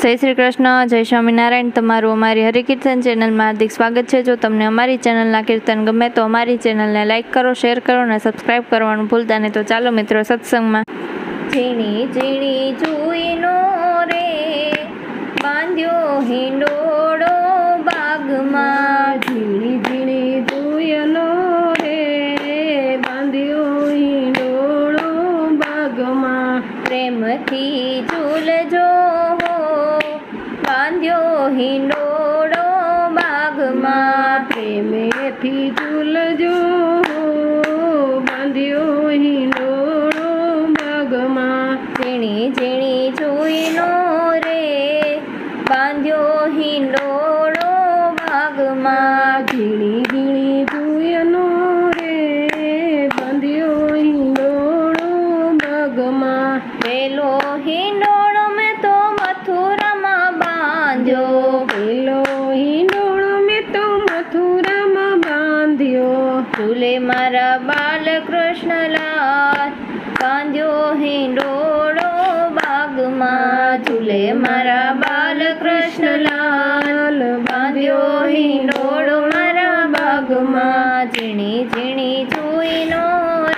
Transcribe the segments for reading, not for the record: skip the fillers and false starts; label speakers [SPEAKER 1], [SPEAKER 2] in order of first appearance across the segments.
[SPEAKER 1] જય શ્રી કૃષ્ણ, જય સ્વામિનારાયણ। તમારું અમારી હરિકીર્તન ચેનલમાં હાર્દિક સ્વાગત છે। જો તમને અમારી ચેનલના કીર્તન ગમે તો અમારી ચેનલને લાઇક કરો, શેર કરો અને સબસ્ક્રાઈબ કરવાનું ભૂલતા નહીં। તો ચાલો મિત્રો સત્સંગમાં। ઝીણી ઝીણી જુઈનો રે બાંધ્યો હિંડોળો બાગમાં,
[SPEAKER 2] ઝીણી ઝીણી જુયનો રે બાંધ્યો હિંડોળો બાગમાં,
[SPEAKER 1] પ્રેમથી ઝૂલજો બાંધ્યો હિંડોળો બાગમાં,
[SPEAKER 2] પ્રેમેથી ઝૂલજો બાંધ્યો હિંડોળો બાગમાં,
[SPEAKER 1] ઝીણી ઝીણી જુઈનો રે બાંધ્યો હિંડોળો બાગમાં,
[SPEAKER 2] ઝીણી ઝીણી જુયનો રે બાંધ્યો હિંડોળો બાગમાં,
[SPEAKER 1] પેલો હિંડોળો મેં તો મથુરામાં બાંધ્યો,
[SPEAKER 2] પેલો હિંડોળો મેં તો મથુરામાં બાંધ્યો,
[SPEAKER 1] ઝૂલે મારા બાલકૃષ્ણલાલ બાંધ્યો હિંડોળો બાગમાં, ઝૂલે મારા બાલકૃષ્ણલાલ બાંધ્યો હિંડોળો મારા બાગમાં, ઝીણી ઝીણી જુઈનો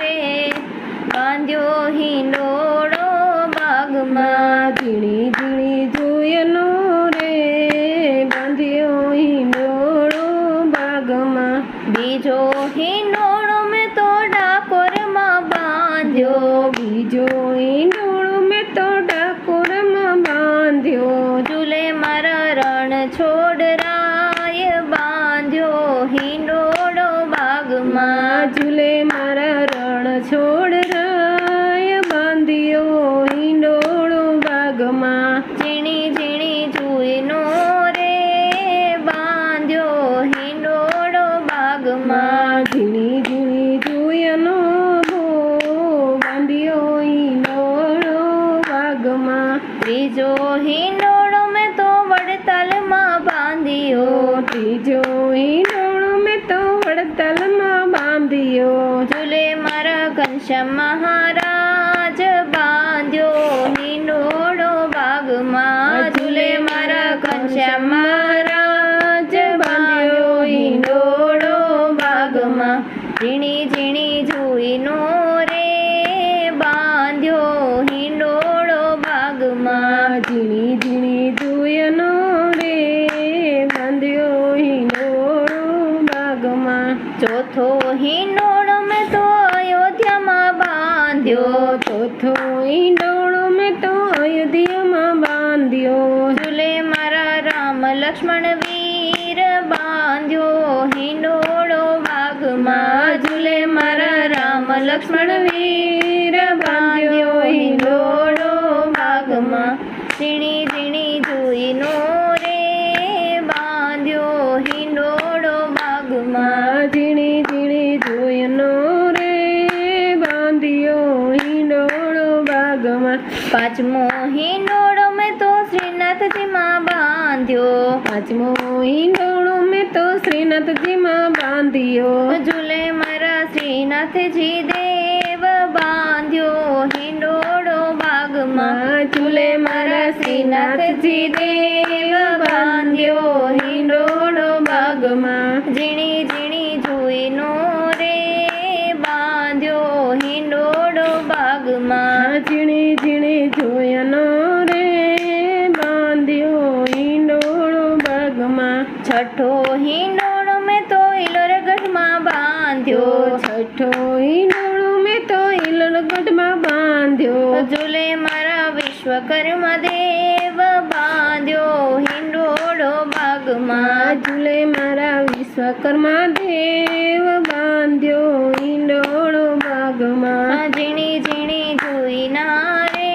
[SPEAKER 1] રે બાંધ્યો હિંડોળો બાગમાં,
[SPEAKER 2] ઝીણી ઝીણી જુયનો રે બાંધ્યો હિંડોળો બાગમાં,
[SPEAKER 1] બીજો હિંડોળો મેં તો ડાકોરમાં બાંધ્યો,
[SPEAKER 2] બીજો હિંડોળો મેં તો ડાકોરમાં બાંધ્યો,
[SPEAKER 1] ઝૂલે મારા રણ છોડરાય બાંધ્યો હિંડોળો બાગમાં,
[SPEAKER 2] ઝૂલે મારા રણ છોડ રાય બાંધ્યો હિંડોળો બાગમાં,
[SPEAKER 1] ઝીણી ઝીણી જુઈનો રે બાંધ્યો હિંડોળો બાગમાં,
[SPEAKER 2] ઝીણી ઝીણી જુયનો બાંધ્યો હિંડોળો બાગમાં,
[SPEAKER 1] ત્રીજો હિંડોળો મેં તો વડતાલમાં બાંધ્યો,
[SPEAKER 2] ત્રીજો હિંડોળો મેં તો વડતાલમાં બાંધ્યો,
[SPEAKER 1] ઝૂલે મારા ઘનશ્યામ મહારાજ બાંધ્યો હિંડોળો બાગમાં, ઝૂલે મારા ઘનશ્યામ મહારાજ બાંધ્યો હિંડોળો બાગમાં, ઝીણી ઝીણી જુઈનો રે બાંધ્યો હિંડોળો બાગમાં,
[SPEAKER 2] ઝીણી ઝીણી જુયનો રે બાંધ્યો હિંડોળો બાગમાં,
[SPEAKER 1] ચોથો હિંડોળો મેં તો અયોધ્યામાં બાંધ્યો,
[SPEAKER 2] ચોથો હિંડોળો મેં તો અયોધ્યામાં બાંધ્યો,
[SPEAKER 1] ઝૂલે મારા રામ લક્ષ્મણ વીર બાંધ્યો હિંડોળો બાગમાં, ઝૂલે મારા રામ લક્ષ્મણ વીર બાંધ્યો હિંડોળો બાગમાં, ઝીણી ઝીણી જુઈનો રે બાંધ્યો હિંડોળો બાગમાં,
[SPEAKER 2] ઝીણી ઝીણી જુયનો રે બાંધ્યો હિંડોળો બાગમાં,
[SPEAKER 1] પાંચમો હિંડોળો મેં તો શ્રીનાથજીમાં બાંધ્યો,
[SPEAKER 2] પાંચમો હિંડોળો મેં તો શ્રીનાથજીમાં બાંધ્યો,
[SPEAKER 1] ઝૂલે મારા શ્રીનાથજી દેવ બાંધ્યો હિંડોળો બાગમાં,
[SPEAKER 2] ઝૂલે મારા શ્રીનાથજી દેવ બાંધ્યો હિંડોળો બાગમાં,
[SPEAKER 1] ઝીણી ઝીણી જુઈનો રે બાંધ્યો હિંડોળો બાગમાં,
[SPEAKER 2] ઝીણી ઝીણી જોયનો રે બાંધ્યો હિંડોળો બાગમાં,
[SPEAKER 1] છઠ્ઠો હિંડોળો મેં તો ઇલોરગઢમાં બાંધ્યો,
[SPEAKER 2] છઠ્ઠો હિંડોળો મેં તો ઇલરગઢમાં બાંધ્યો,
[SPEAKER 1] ઝૂલે મારા વિશ્વકર્મા દેવ બાંધ્યો હિંડોળો બાગમાં,
[SPEAKER 2] ઝૂલે મારા વિશ્વકર્મા દેવ બાંધ્યો હિંડોળો બાગમાં,
[SPEAKER 1] ઝીણી ઝીણી જુઈના રે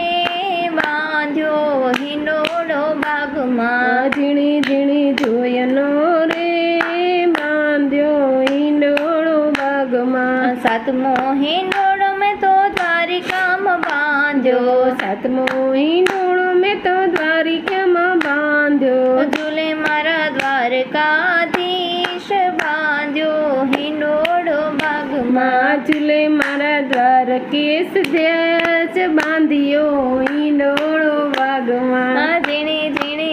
[SPEAKER 1] બાંધ્યો હિંડોળો બાગમાં,
[SPEAKER 2] ઝીણી ઝીણી જોયનો રે બાંધ્યો હિંડોળો બાગમાં,
[SPEAKER 1] સાતમો હિંડોળો મેં તો દ્વારિકામાં બાંધ્યો,
[SPEAKER 2] સાતમો હિંડોળો મેં તો દ્વારિકામાં બાંધ્યો,
[SPEAKER 1] ઝૂલે મારા દ્વારકાધીશ બાંધ્યો હિંડોળો બાગમાં,
[SPEAKER 2] ઝૂલે મારા દ્વારકેશ ધ્યાસ બાંધ્યો હિંડોળો બાગમાં,
[SPEAKER 1] ઝીણી ઝીણી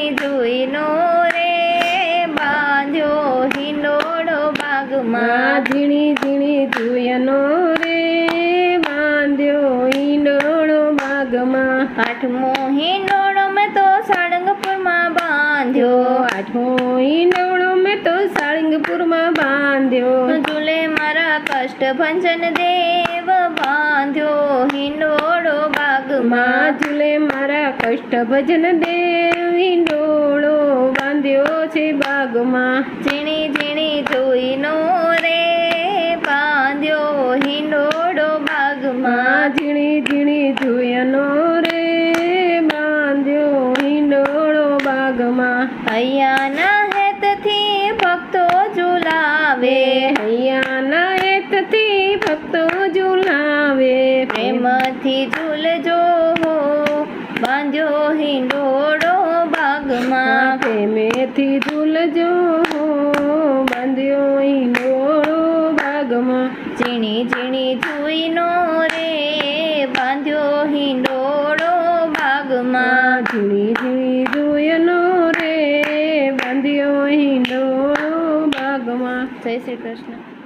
[SPEAKER 1] બાંધ્યો.
[SPEAKER 2] આઠમો હિંડોળો મેં તો સાળંગપુરમાં બાંધ્યો.
[SPEAKER 1] ઝૂલે મારા કષ્ટભંજન દેવ બાંધ્યો હિંડોળો બાગમાં.
[SPEAKER 2] માં ઝૂલે મારા કષ્ટભજન દેવ હિંડોળો બાંધ્યો છે બાગમાં.
[SPEAKER 1] ઝીણી ઝીણી જોઈનો રે બાંધ્યો હિંડોળો બાગમાં.
[SPEAKER 2] માં ઝીણી ઝીણી જોયનો રે બાંધ્યો હિંડોળો બાગમાં.
[SPEAKER 1] હૈયાના હેતથી ભક્તો ઝુલાવે
[SPEAKER 2] હૈયાના હેતથી ભક્તો ઝુલાવે.
[SPEAKER 1] પ્રેમથી ઝૂલજો હો બાંધ્યો હિંડોળો બાગમાં.
[SPEAKER 2] પ્રેમેથી ઝૂલજો બાંધ્યો હિંડોળો બાગમાં.
[SPEAKER 1] ઝીણી ઝીણી જોઈનો રે બાંધ્યો હિંડોળો બાગમાં.
[SPEAKER 2] ઝીણી ઝીણી જોયનો રે બાંધ્યો હિંડોળો બાગમાં.
[SPEAKER 1] જય શ્રી કૃષ્ણ.